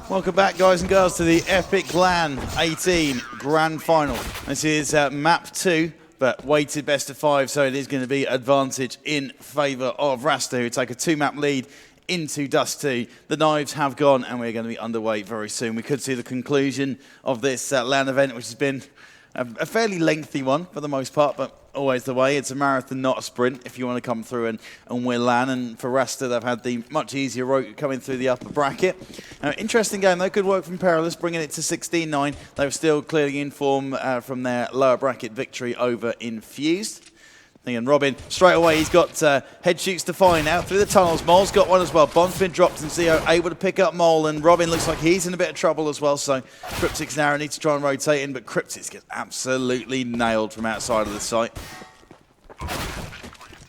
Welcome back, guys and girls, to the Epic LAN 18 Grand Final. This is map 2, but weighted best of 5, so it is going to be advantage in favour of Rasta, who take a 2-map lead into Dust 2. The knives have gone, and we're going to be underway very soon. We could see the conclusion of this LAN event, which has been a fairly lengthy one for the most part, but always the way. It's a marathon, not a sprint, if you want to come through and win LAN. And for Rasta, they've had the much easier route coming through the upper bracket. Interesting game, though. Good work from Perilous, bringing it to 16-9. They were still clearly in form from their lower bracket victory over Infused. And Robin, straight away, he's got head shoots to find out through the tunnels. Mole's got one as well. Bond's been dropped, and Zio able to pick up Mole, and Robin looks like he's in a bit of trouble as well, so Cryptic's now need to try and rotate in, but Cryptic's gets absolutely nailed from outside of the site.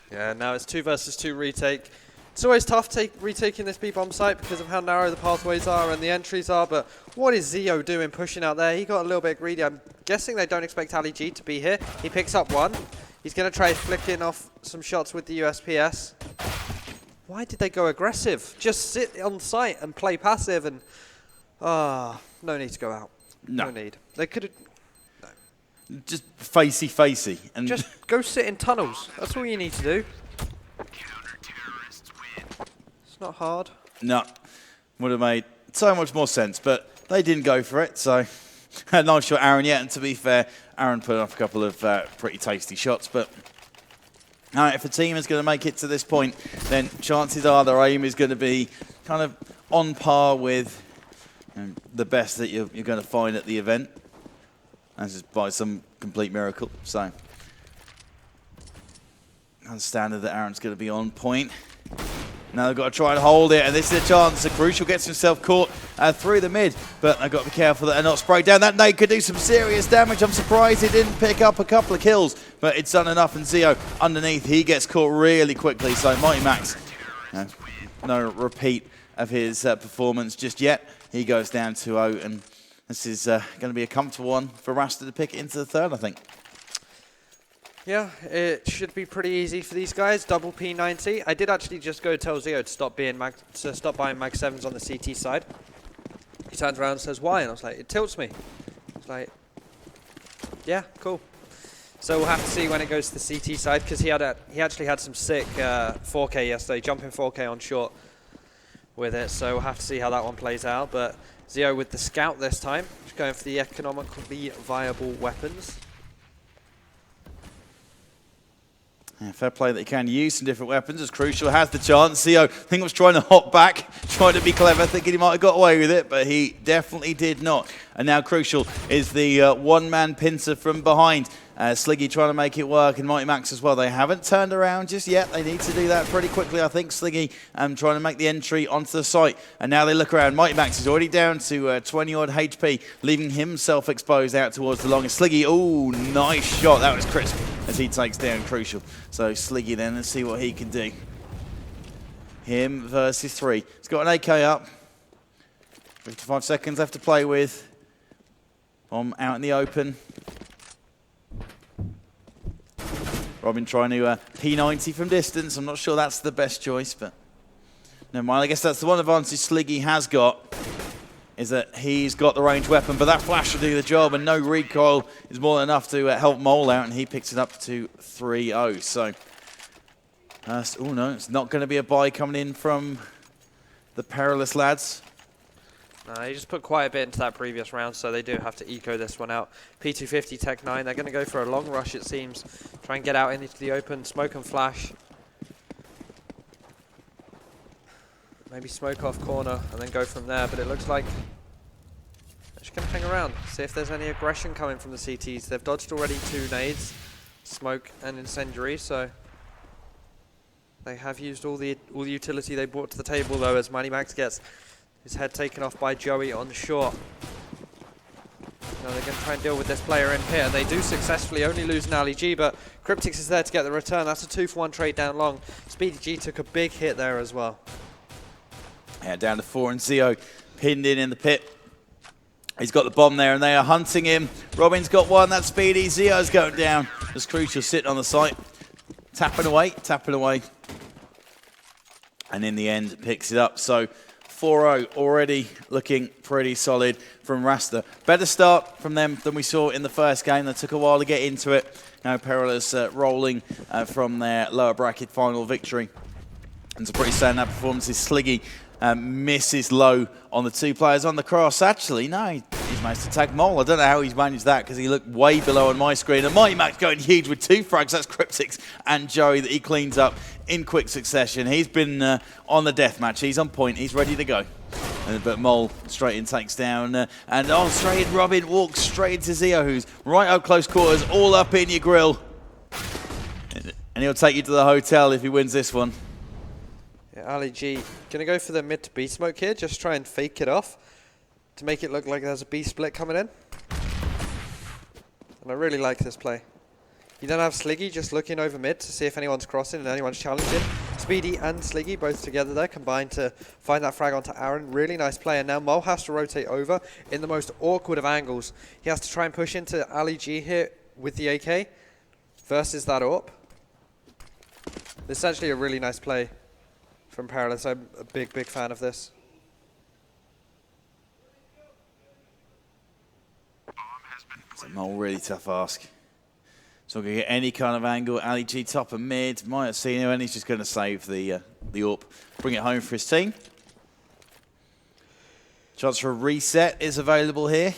Yeah, now it's 2 versus 2 retake. It's always tough retaking this B-bomb site because of how narrow the pathways are and the entries are, but what is Zio doing pushing out there? He got a little bit greedy. I'm guessing they don't expect Ali G to be here. He picks up one. He's going to try flicking off some shots with the USPS. Why did they go aggressive? Just sit on site and play passive and... no need to go out. No need. They could have... No. Just facey. And just go sit in tunnels. That's all you need to do. It's not hard. No. Would have made so much more sense, but they didn't go for it, so... Nice shot, Aaron, yeah, and to be fair, Aaron put off a couple of pretty tasty shots, but if a team is going to make it to this point, then chances are their aim is going to be kind of on par with the best that you're going to find at the event, as is by some complete miracle. So, understanding that Aaron's going to be on point. Now they've got to try and hold it, and this is a chance. The Crucial gets himself caught through the mid, but they've got to be careful that they're not sprayed down. That nade could do some serious damage. I'm surprised he didn't pick up a couple of kills, but it's done enough, and Zio underneath, he gets caught really quickly. So Mighty Max, no repeat of his performance just yet. He goes down 2-0, and this is going to be a comfortable one for Rasta to pick into the third, I think. Yeah, it should be pretty easy for these guys. Double P90. I did actually just go tell Zio to stop buying Mag 7s on the CT side. He turns around and says, "Why?" And I was like, "It tilts me." It's like, yeah, cool. So we'll have to see when it goes to the CT side, because he actually had some sick 4K yesterday, jumping 4K on short with it. So we'll have to see how that one plays out. But Zio with the scout this time, just going for the economically viable weapons. Yeah, fair play that he can use some different weapons, as Crucial has the chance. Zio, I think, was trying to hop back, trying to be clever, thinking he might have got away with it, but he definitely did not. And now Crucial is the one-man pincer from behind. Sliggy trying to make it work, and Mighty Max as well. They haven't turned around just yet. They need to do that pretty quickly, I think. Sliggy trying to make the entry onto the site. And now they look around. Mighty Max is already down to 20-odd HP, leaving himself exposed out towards the longest. Sliggy, ooh, nice shot. That was crisp as he takes down Crucial. So Sliggy then, let's see what he can do. Him versus 3. He's got an AK up. 55 seconds left to play with. Bomb out in the open. Robin trying to P90 from distance. I'm not sure that's the best choice, but never mind. I guess that's the one advantage Sliggy has got, is that he's got the ranged weapon, but that flash will do the job, and no recoil is more than enough to help Mole out, and he picks it up to 3-0. So, oh no, it's not going to be a buy coming in from the Perilous lads. He just put quite a bit into that previous round, so they do have to eco this one out. P250 Tech 9, they're going to go for a long rush, it seems. Try and get out into the open, smoke and flash. Maybe smoke off corner and then go from there, but it looks like they're just going to hang around, see if there's any aggression coming from the CTs. They've dodged already 2 nades, smoke and incendiary, so they have used all the utility they brought to the table, though, as Mighty Max gets his head taken off by Joey on short. Now they're going to try and deal with this player in here. They do successfully, only lose an Ali G, but Cryptix is there to get the return. That's a 2-for-1 trade down long. Speedy G took a big hit there as well. Yeah, down to 4, and Zio pinned in the pit. He's got the bomb there, and they are hunting him. Robin's got one, that's Speedy. Zio's going down. As Crucial sitting on the site. Tapping away. And in the end, picks it up. So 4-0 already looking pretty solid from Rasta. Better start from them than we saw in the first game. They took a while to get into it. Now Perilous rolling from their lower bracket final victory. And some pretty standout performances. Sliggy misses low on the two players on the cross. Actually, no, he's managed to tag Mole. I don't know how he's managed that because he looked way below on my screen. And Mighty Max going huge with 2 frags. That's Cryptix and Joey that he cleans up in quick succession. He's been on the death match. He's on point. He's ready to go. But Mole straight in takes down. And straight in Robin walks straight into Zio, who's right up close quarters, all up in your grill. And he'll take you to the hotel if he wins this one. Ali G going to go for the mid to B smoke here, just try and fake it off to make it look like there's a B split coming in. And I really like this play. You don't have Sliggy just looking over mid to see if anyone's crossing and anyone's challenging. Speedy and Sliggy both together there, combined to find that frag onto Aaron. Really nice play, and now Mo has to rotate over in the most awkward of angles. He has to try and push into Ali G here with the AK versus that AWP. This is actually a really nice play from Perilous. I'm a big fan of this. It's a Mole really tough ask. So we're going to get any kind of angle. Ali G top and mid. Might have seen him, and he's just going to save the AWP. Bring it home for his team. Chance for a reset is available here.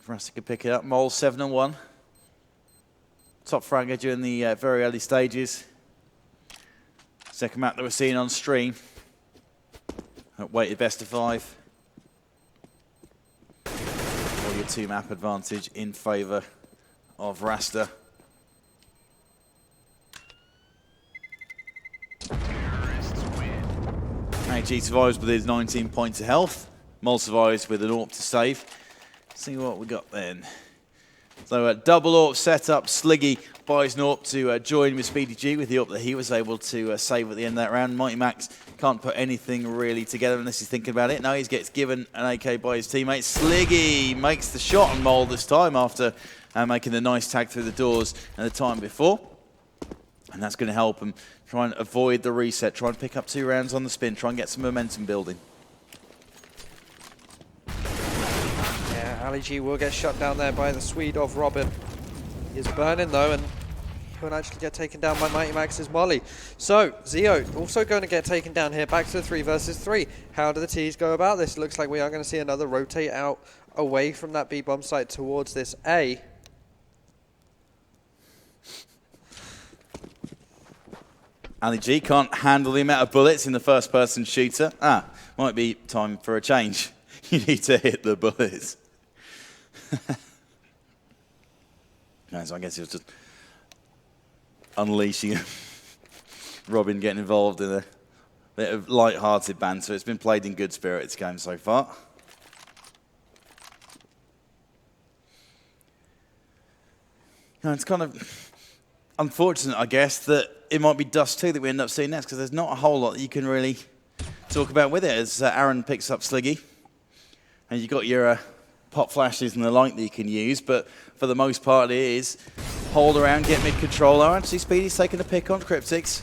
Rasta can pick it up. Mole 7-1. Top fragger during the very early stages. Second map that we're seeing on stream. Weighted best of 5. Or your 2-map advantage in favour of Rasta. AG survives with his 19 points of health. Mole survives with an AWP to save. See what we got then. So a double AWP setup. Sliggy buys an AWP to join with Speedy G with the AWP that he was able to save at the end of that round. Mighty Max can't put anything really together unless he's thinking about it. Now he gets given an AK by his teammate. Sliggy makes the shot on Mole this time after making the nice tag through the doors and the time before. And that's going to help him try and avoid the reset, try and pick up 2 rounds on the spin, try and get some momentum building. Ali G will get shut down there by the Swede of Robin. He is burning though, and he'll actually get taken down by Mighty Max's Molly. So, Zio also going to get taken down here, back to the 3 versus 3. How do the T's go about this? Looks like we are going to see another rotate out away from that B bomb site towards this A. Ali G can't handle the amount of bullets in the first-person shooter. Might be time for a change. You need to hit the bullets. So I guess he was just unleashing Robin getting involved in a bit of light-hearted banter. It's been played in good spirit, this game so far. It's kind of unfortunate, I guess, that it might be Dust 2 that we end up seeing next, because there's not a whole lot that you can really talk about with it, as Aaron picks up Sliggy. And you've got your pop flashes and the like that you can use, but for the most part it is hold around, get mid-control. Actually, Speedy's taking a pick on Cryptix.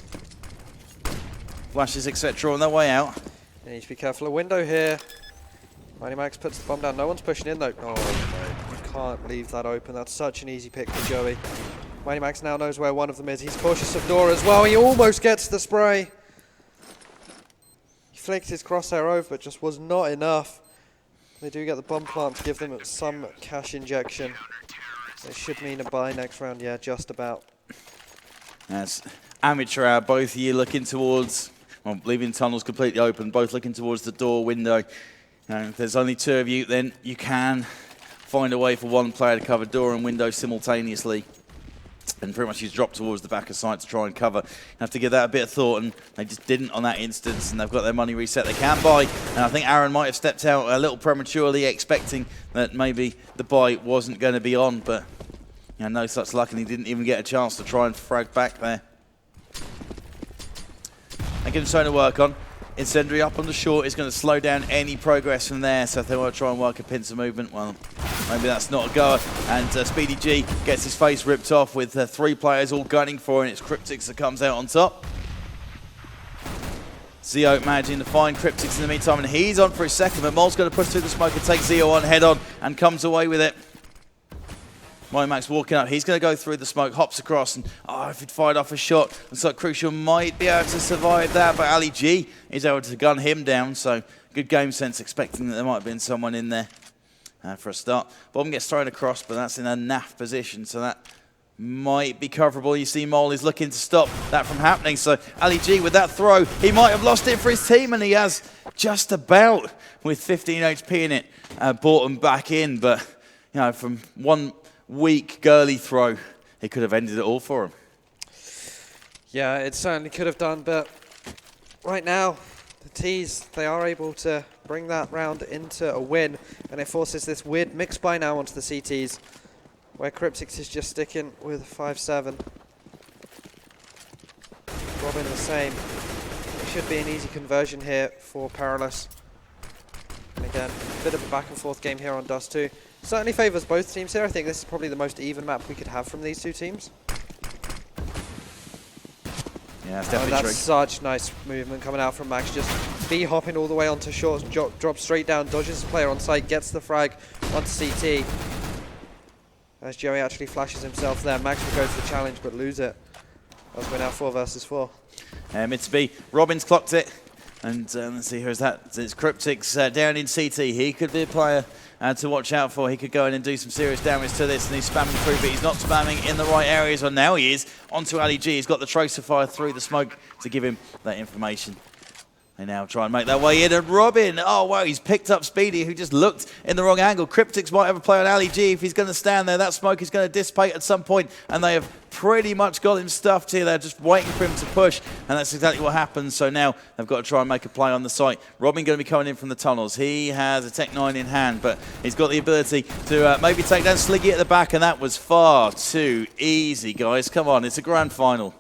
Flashes, etc. on their way out. You need to be careful of window here. Mighty Max puts the bomb down. No one's pushing in though. Oh no, you can't leave that open. That's such an easy pick for Joey. Mighty Max now knows where one of them is. He's cautious of door as well. He almost gets the spray. He flicked his crosshair over, but just was not enough. They do get the bomb plant to give them some cash injection. It should mean a buy next round, yeah, just about. That's amateur hour, both of you looking towards, well, leaving tunnels completely open, both looking towards the door window. If there's only 2 of you, then you can find a way for one player to cover door and window simultaneously. And pretty much he's dropped towards the back of site to try and cover. You have to give that a bit of thought, and they just didn't on that instance, and they've got their money reset they can buy. And I think Aaron might have stepped out a little prematurely, expecting that maybe the buy wasn't going to be on, but no such luck, and he didn't even get a chance to try and frag back there. They give him something to work on. Incendiary up on the short is going to slow down any progress from there, so if they want to try and work a pincer movement, well, maybe that's not a goer. And Speedy G gets his face ripped off with 3 players all gunning for it, and it's Cryptix that comes out on top. Zio managing to find Cryptix in the meantime, and he's on for his second, but Mol's going to push through the smoke and take Zio on head on and comes away with it. Max walking up, he's going to go through the smoke, hops across, and if he'd fired off a shot, looks like Crucial might be able to survive that, but Ali G is able to gun him down, so good game sense, expecting that there might have been someone in there for a start. Bomb gets thrown across, but that's in a naff position, so that might be coverable. You see Mole is looking to stop that from happening, so Ali G with that throw, he might have lost it for his team, and he has just about, with 15 HP in it, brought him back in, but you know, from one weak, girly throw, it could have ended it all for him. Yeah, it certainly could have done, but right now, the T's, they are able to bring that round into a win, and it forces this weird mix by now onto the CTs, where Cryptix is just sticking with 5-7. Robin the same. It should be an easy conversion here for Perilous. And again, a bit of a back and forth game here on Dust 2. Certainly favours both teams here. I think this is probably the most even map we could have from these two teams. Yeah, that's definitely true. That's such nice movement coming out from Max. Just B-hopping all the way onto short, drops straight down, dodges the player on site, gets the frag onto CT. As Joey actually flashes himself there. Max will go for the challenge but lose it. As we're now 4 versus 4. Mid to B. Robin's clocked it. And let's see, who's that? It's Cryptix down in CT. He could be a player to watch out for. He could go in and do some serious damage to this, and he's spamming through, but he's not spamming in the right areas. Well, now he is. Onto Ali G. He's got the tracer fire through the smoke to give him that information. They now try and make their way in, and Robin, oh wow, he's picked up Speedy, who just looked in the wrong angle. Cryptix might have a play on Ali G if he's going to stand there. That smoke is going to dissipate at some point, and they have pretty much got him stuffed here. They're just waiting for him to push, and that's exactly what happens. So now they've got to try and make a play on the site. Robin going to be coming in from the tunnels. He has a Tech 9 in hand, but he's got the ability to maybe take down Sliggy at the back, and that was far too easy, guys. Come on, it's a grand final.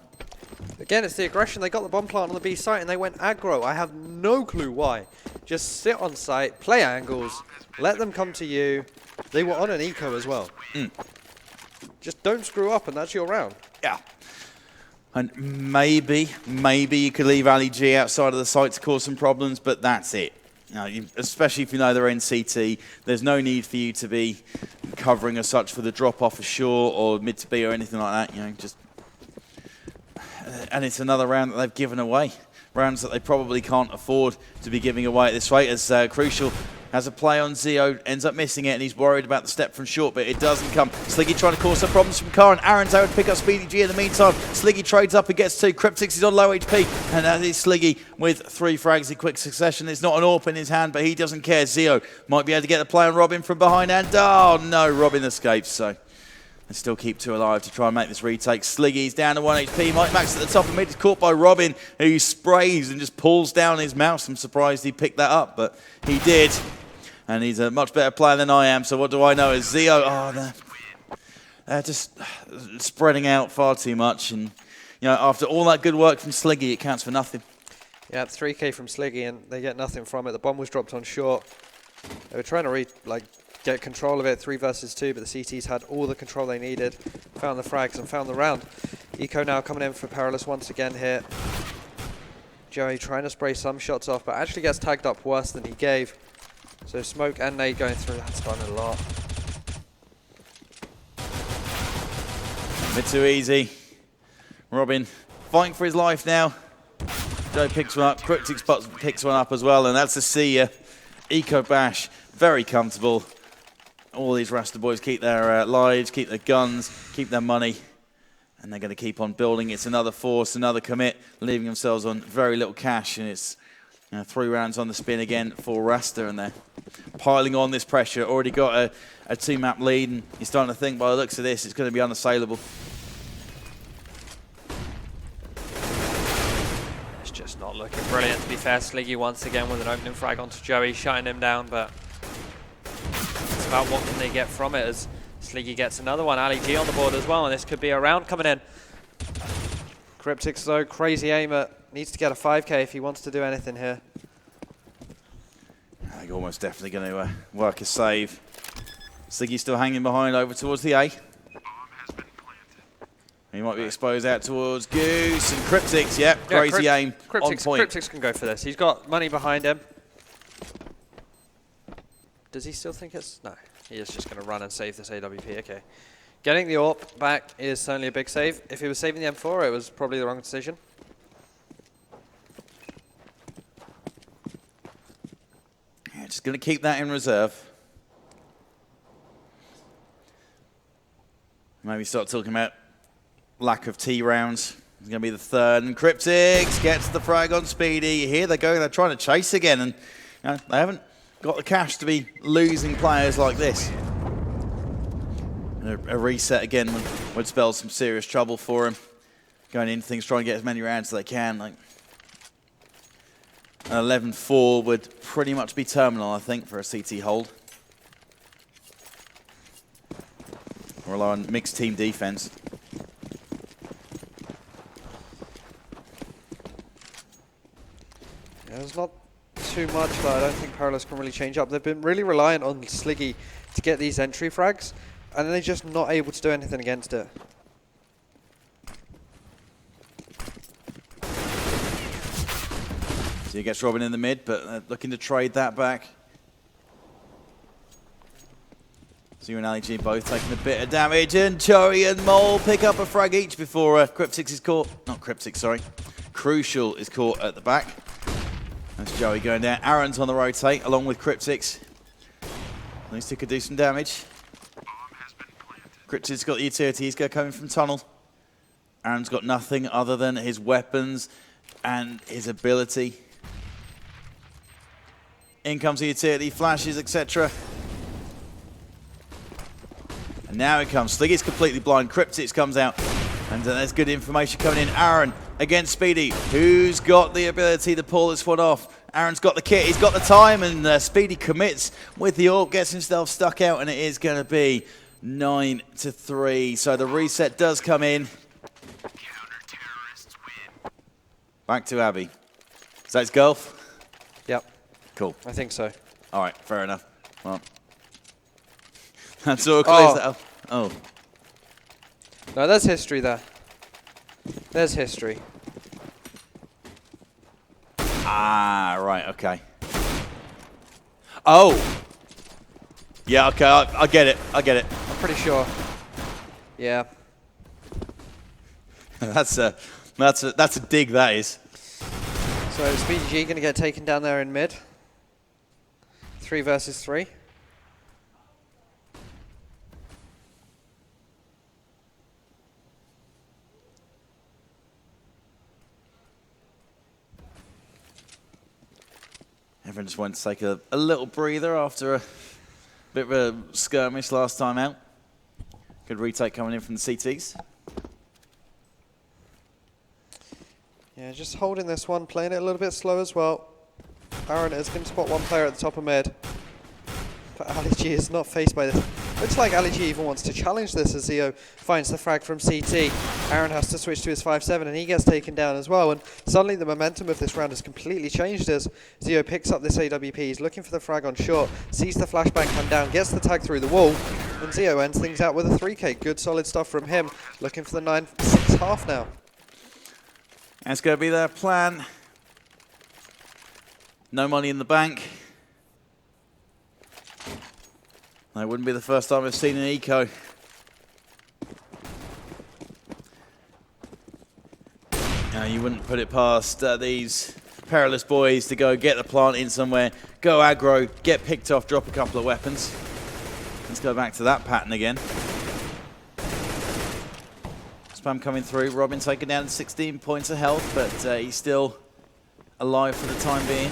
Again, it's the aggression. They got the bomb plant on the B site and they went aggro. I have no clue why. Just sit on site, play angles, let them come to you. They were on an eco as well. Just don't screw up and that's your round. Yeah. And maybe you could leave Ali G outside of the site to cause some problems, but that's it. You know, especially if you know they're in CT, there's no need for you to be covering as such for the drop off of short or mid to B or anything like that. You know, just. And it's another round that they've given away. Rounds that they probably can't afford to be giving away at this rate, as Crucial has a play on Zio, ends up missing it, and he's worried about the step from short, but it doesn't come. Sliggy trying to cause some problems from Car, and Aaron's able to pick up Speedy G in the meantime. Sliggy trades up and gets 2. Cryptix is on low HP, and that is Sliggy with 3 frags in quick succession. It's not an AWP in his hand, but he doesn't care. Zio might be able to get the play on Robin from behind, and oh no, Robin escapes, so and still keep 2 alive to try and make this retake. Sliggy's down to 1 HP. Mike Max at the top of mid is caught by Robin, who sprays and just pulls down his mouse. I'm surprised he picked that up, but he did. And he's a much better player than I am, so what do I know is Zio, they're just spreading out far too much. And you know, after all that good work from Sliggy, it counts for nothing. Yeah, 3K from Sliggy, and they get nothing from it. The bomb was dropped on short. They were trying to get control of it, 3 versus 2, but the CTs had all the control they needed, found the frags and found the round. Eco now coming in for Perilous once again here. Joey trying to spray some shots off, but actually gets tagged up worse than he gave. So smoke and nade going through, that's done a lot. A bit too easy. Robin fighting for his life now. Joe picks one up, Cryptix picks one up as well, and that's a see ya. Eco Bash, very comfortable. All these Rasta boys keep their lives, keep their guns, keep their money, and they're going to keep on building. It's another force, another commit, leaving themselves on very little cash, and it's 3 rounds on the spin again for Rasta, and they're piling on this pressure. Already got a 2-map lead, and you're starting to think, by the looks of this, it's going to be unassailable. It's just not looking brilliant, to be fair. Sliggy once again with an opening frag onto Joey, shutting him down, but it's about what can they get from it, as Sliggy gets another one. Ali G on the board as well, and this could be a round coming in. Cryptix, though, crazy aimer, needs to get a 5K if he wants to do anything here. I think almost definitely going to work a save. Sliggy still hanging behind over towards the A. He might be exposed out towards Goose and Cryptix. Yep, crazy aim on point. Cryptix can go for this. He's got money behind him. Does he still think it's... No, he is just going to run and save this AWP. Okay. Getting the AWP back is certainly a big save. If he was saving the M4, it was probably the wrong decision. Yeah, just going to keep that in reserve. Maybe start talking about lack of T rounds. It's going to be the third. And Cryptix gets the frag on Speedy. Here they go. They're trying to chase again. And they haven't got the cash to be losing players like this. And a reset again would spell some serious trouble for him. Going into things, trying to get as many rounds as they can. Like an 11-4 would pretty much be terminal, I think, for a CT hold. Rely on mixed team defense. Yeah, there's not too much that I don't think Perilous can really change up. They've been really reliant on Sliggy to get these entry frags, and they're just not able to do anything against it. So he gets Robin in the mid, but looking to trade that back. So you and Ali both taking a bit of damage, and Chori and Mole pick up a frag each before Cryptix is caught. Not Cryptix, sorry. Crucial is caught at the back. That's Joey going down. Aaron's on the rotate, along with Cryptix. At least he could do some damage. Cryptix got the utility. He's coming from tunnel. Aaron's got nothing other than his weapons and his ability. In comes the utility, flashes, etc. And now it comes. Sliggy's completely blind. Cryptix comes out. And there's good information coming in. Aaron against Speedy. Who's got the ability to pull this one off? Aaron's got the kit. He's got the time. And Speedy commits with the AWP. Gets himself stuck out. And it is going to be 9-3. So the reset does come in. Back to Abby. So it's Gulf? Yep. Cool. I think so. All right. Fair enough. Well. That's all clears that up. Oh. No, there's history there. There's history. Ah, right, okay. Oh! Yeah, okay, I get it, I get it. I'm pretty sure. Yeah. That's a dig, that is. So Speedy G going to get taken down there in mid. 3 versus 3. Everyone just wanted to take a little breather after a bit of a skirmish last time out. Good retake coming in from the CTs. Yeah, just holding this one, playing it a little bit slow as well. Aaron is going to spot one player at the top of mid. But Ali G is not faced by this. Looks like Ali G even wants to challenge this as Zio finds the frag from CT. Aaron has to switch to his 5-7 and he gets taken down as well. And suddenly the momentum of this round has completely changed as Zio picks up this AWP. He's looking for the frag on short, sees the flashbang come down, gets the tag through the wall. And Zio ends things out with a 3K. Good solid stuff from him. Looking for the 9-6 half now. That's going to be their plan. No money in the bank. That wouldn't be the first time I've seen an eco. Now, you wouldn't put it past these Perilous boys to go get the plant in somewhere, go aggro, get picked off, drop a couple of weapons. Let's go back to that pattern again. Spam coming through. Robin taken down 16 points of health, but he's still alive for the time being.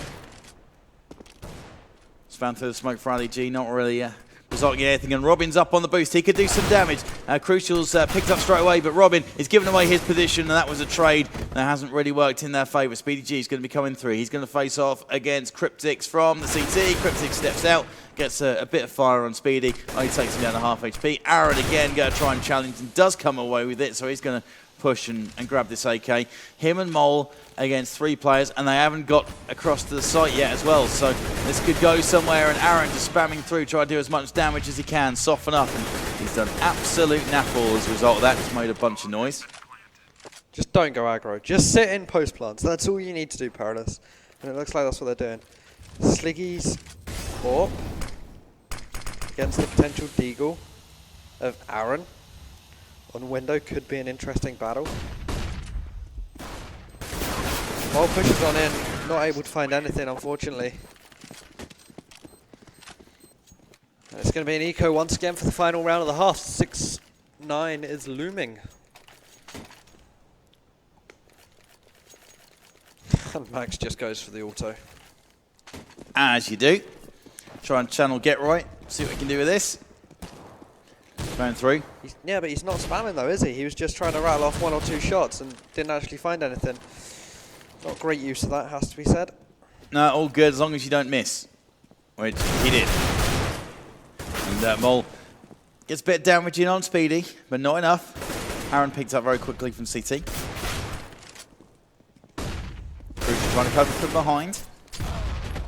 Spam through the smoke for Ali G, not really resulting in anything, and Robin's up on the boost. He could do some damage. Crucial's picked up straight away, but Robin is giving away his position, and that was a trade that hasn't really worked in their favour. Speedy G is going to be coming through. He's going to face off against Cryptix from the CT. Cryptix steps out, gets a bit of fire on Speedy. Only takes him down to half HP. Aaron again going to try and challenge and does come away with it, so he's going to push and grab this AK. Him and Mole against 3 players, and they haven't got across to the site yet as well, so this could go somewhere, and Aaron just spamming through, trying to do as much damage as he can, soften up, and he's done absolute naffle as a result of that, just made a bunch of noise. Just don't go aggro. Just sit in post plants. That's all you need to do, Perilous. And it looks like that's what they're doing. Sliggy's AWP against the potential deagle of Aaron on window could be an interesting battle. Mole pushes on in, not able to find anything, unfortunately. And it's going to be an eco once again for the final round of the half. 6-9 is looming. And Max just goes for the auto. As you do. Try and channel get right. See what we can do with this. Going through. Yeah, but he's not spamming though, is he? He was just trying to rattle off 1 or 2 shots and didn't actually find anything. Not great use of that, has to be said. No, all good as long as you don't miss. Which he did. And Mole gets a bit damaging on Speedy, but not enough. Aaron picked up very quickly from CT. Crucial trying to cover from behind.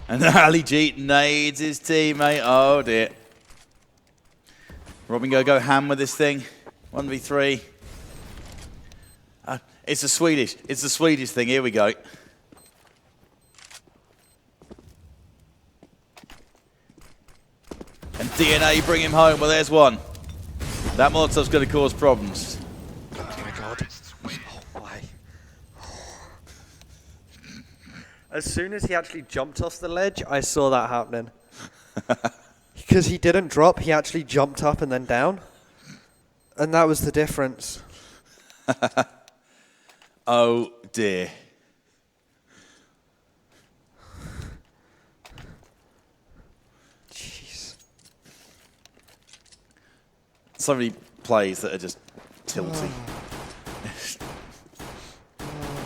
And Ali G nades his teammate. Oh dear. Robin go ham with this thing. 1v3. It's the Swedish thing. Here we go. And DNA bring him home. Well, there's one. That Molotov's going to cause problems. Oh my god. Oh my. As soon as he actually jumped off the ledge, I saw that happening. Because he didn't drop, he actually jumped up and then down. And that was the difference. Oh dear. Jeez. So many plays that are just tilty.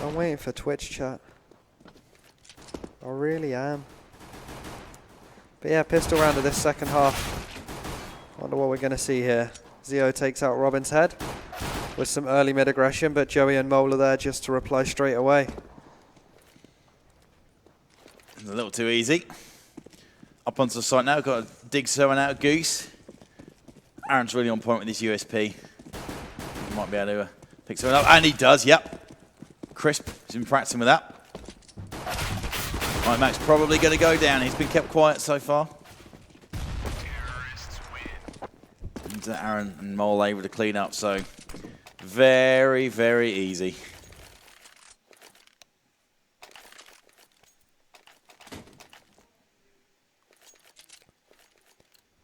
I'm waiting for Twitch chat. I really am. But yeah, pistol round of this second half. Wonder what we're going to see here. Zio takes out Robin's head with some early mid aggression, but Joey and Mole are there just to reply straight away. A little too easy. Up onto the site now, got a dig someone out of Goose. Aaron's really on point with his USP. He might be able to pick someone up, and he does, yep. Crisp, he's been practicing with that. Right, Max probably going to go down. He's been kept quiet so far. And Aaron and Mole able to clean up, so very, very easy.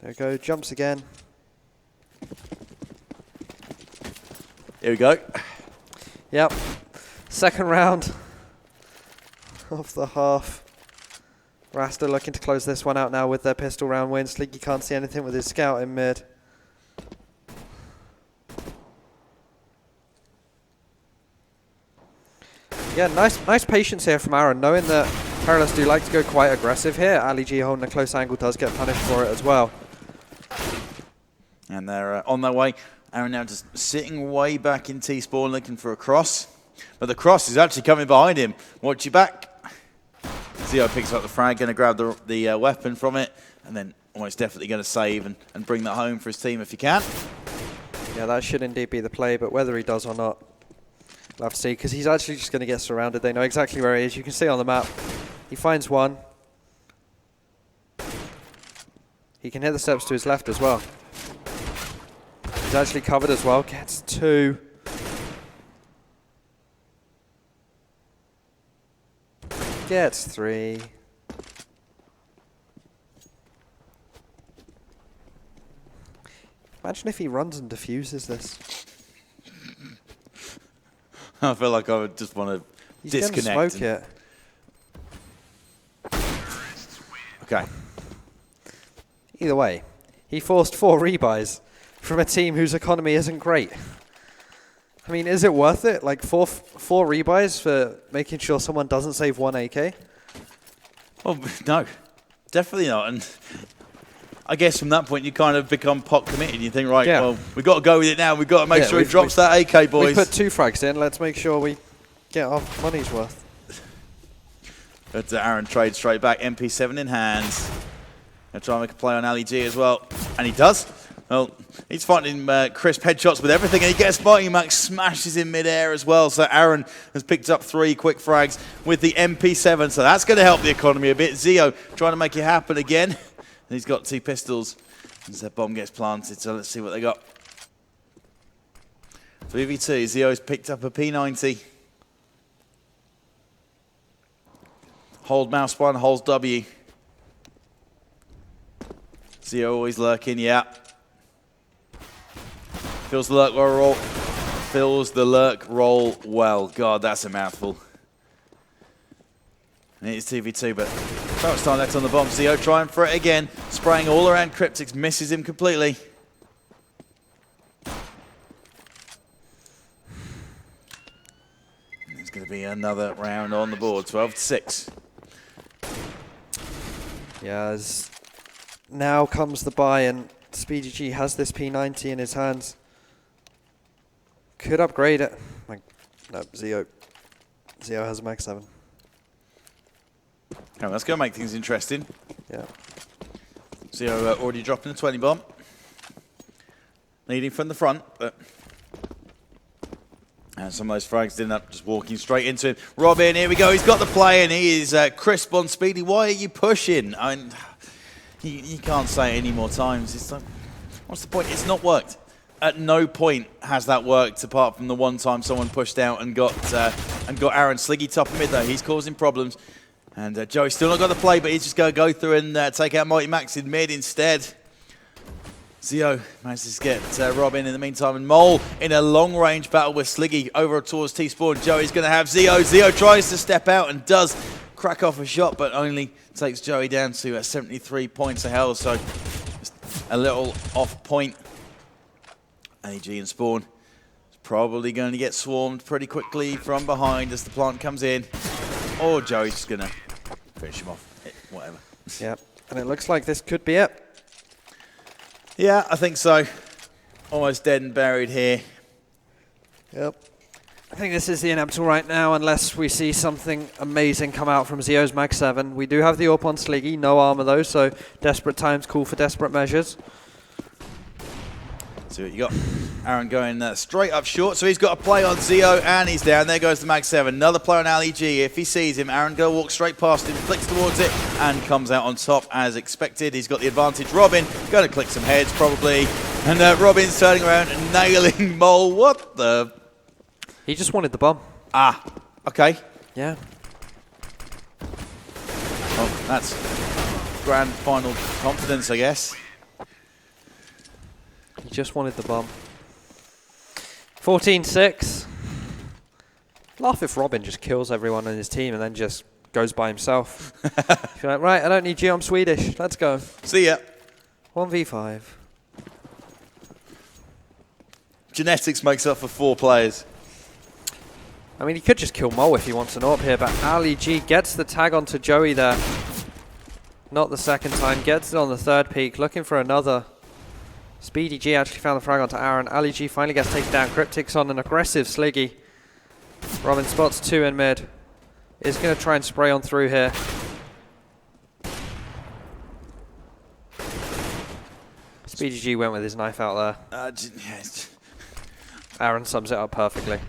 There we go, jumps again. Here we go. Yep, second round of the half. Rasta looking to close this one out now with their pistol round win. Sliggy can't see anything with his scout in mid. Yeah, nice patience here from Aaron, knowing that Perilous do like to go quite aggressive here. Ali G holding a close angle does get punished for it as well. And they're on their way. Aaron now just sitting way back in T-spawn looking for a cross. But the cross is actually coming behind him. Watch your back. Zio picks up the frag, going to grab the weapon from it, and then almost definitely going to save and bring that home for his team if he can. Yeah, that should indeed be the play, but whether he does or not, we'll have to see, because he's actually just going to get surrounded. They know exactly where he is. You can see on the map. He finds one. He can hit the steps to his left as well. He's actually covered as well. Gets 2. Gets 3. Imagine if he runs and defuses this. I feel like I would just want to disconnect. He's going to smoke it. Okay. Either way, he forced 4 rebuys from a team whose economy isn't great. I mean, is it worth it? Like four rebuys for making sure someone doesn't save 1 AK? Well, no, definitely not. And I guess from that point, you kind of become pot committed. You think, right, well, we've got to go with it now. We've got to make sure he drops that AK, boys. We put 2 frags in. Let's make sure we get our money's worth. But Aaron trades straight back. MP7 in hands. Gonna try and make a play on Ali G as well. And he does. Well, he's finding crisp headshots with everything, and he gets Mighty Max, smashes in midair as well. So Aaron has picked up 3 quick frags with the MP7, so that's going to help the economy a bit. Zio trying to make it happen again. And he's got 2 pistols as that bomb gets planted, so let's see what they got. 3v2, Zio's picked up a P90. Hold mouse 1, holds W. Zio always lurking, yeah. Feels the lurk roll. Feels the lurk roll well. God, that's a mouthful. And it's 2v2, but so much time left on the bomb. Zio trying for it again. Spraying all around Cryptics, misses him completely. There's going to be another round on the board, 12-6. Yeah, as now comes the buy, and Speedy G has this P90 in his hands. Could upgrade it. No, Zio has a Max 7. Oh, that's going to make things interesting. Yeah. Zio already dropping the 20 bomb. Leading from the front, but and some of those frags didn't up, just walking straight into him. Robin, here we go. He's got the play, and he is crisp on Speedy. Why are you pushing? I mean, you can't say it any more times. It's like, what's the point? It's not worked. At no point has that worked, apart from the one time someone pushed out and got Aaron Sliggy top of mid. Though he's causing problems, and Joey's still not got the play, but he's just going to go through and take out Mighty Max in mid instead. Zio manages to get Robin in the meantime, and Mole in a long-range battle with Sliggy over towards T-Spawn. Joey's going to have Zio. Zio tries to step out and does crack off a shot, but only takes Joey down to 73 points of health, so just a little off point. AG and Spawn is probably going to get swarmed pretty quickly from behind as the plant comes in. Or Joey's just going to finish him off. Whatever. Yeah, and it looks like this could be it. Yeah, I think so. Almost dead and buried here. Yep. I think this is the inevitable right now, unless we see something amazing come out from Zio's Mag 7. We do have the AWP on Sliggy, no armor though, so desperate times call for desperate measures. See what you got. Aaron going straight up short, so he's got a play on Zio, and he's down. There goes the Mag 7. Another play on Ali G. If he sees him, Aaron go walk straight past him, flicks towards it, and comes out on top as expected. He's got the advantage. Robin going to click some heads probably, and Robin's turning around and nailing Mole. What the? He just wanted the bomb. Ah, okay. Yeah. Well, that's grand final confidence, I guess. He just wanted the bomb. 14-6. Laugh if Robin just kills everyone in his team and then just goes by himself. You're like, right, I don't need you, I'm Swedish. Let's go. See ya. 1v5. Genetics makes up for 4 players. I mean, he could just kill Mole if he wants an AWP here, but Ali G gets the tag onto Joey there. Not the second time. Gets it on the third peak, looking for another. Speedy G actually found the frag onto Aaron. Ali G finally gets taken down. Cryptics on an aggressive Sliggy. Robin spots 2 in mid. Is going to try and spray on through here. Speedy G went with his knife out there. Aaron sums it up perfectly.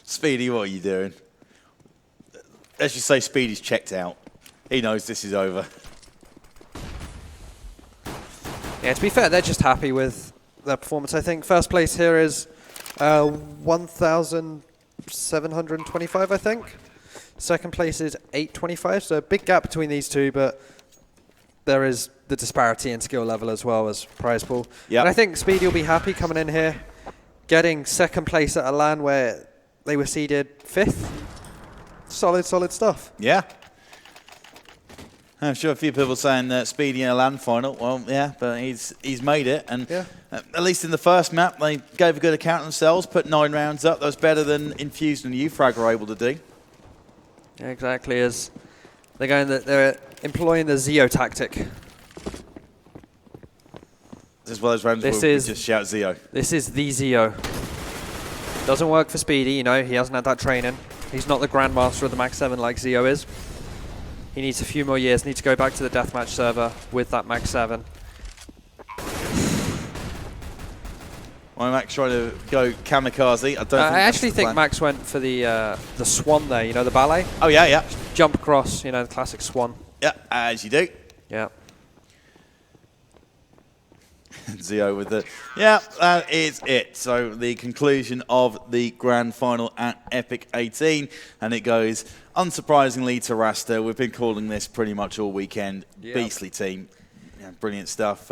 Speedy, what are you doing? Let's just say Speedy's checked out. He knows this is over. Yeah, to be fair, they're just happy with their performance. I think first place here is 1,725, I think. Second place is 825, so a big gap between these two, but there is the disparity in skill level as well as prize pool. Yep. And I think Speedy will be happy coming in here, getting second place at a LAN where they were seeded 5th. Solid, solid stuff. Yeah. I'm sure a few people saying Speedy in a LAN final. Well, yeah, but he's made it. And yeah. At least in the first map, they gave a good account of themselves, put 9 rounds up. That was better than Infused and UFrag were able to do. Yeah, exactly. As they're employing the Zio tactic. As well as rounds where we just shout Zio. This is the Zio. Doesn't work for Speedy, you know, he hasn't had that training. He's not the Grandmaster of the Max 7 like Zio is. He needs a few more years. Needs to go back to the deathmatch server with that Mag 7. Well, Max trying to go kamikaze. I actually think Max went for the swan there, you know, the ballet. Oh, yeah, yeah. Jump across, you know, the classic swan. Yeah, as you do. Yeah. Zio with the... Yeah, that is it. So the conclusion of the grand final at Epic 18. And it goes, unsurprisingly, to Rasta. We've been calling this pretty much all weekend. Yep. Beastly team. Yeah, brilliant stuff.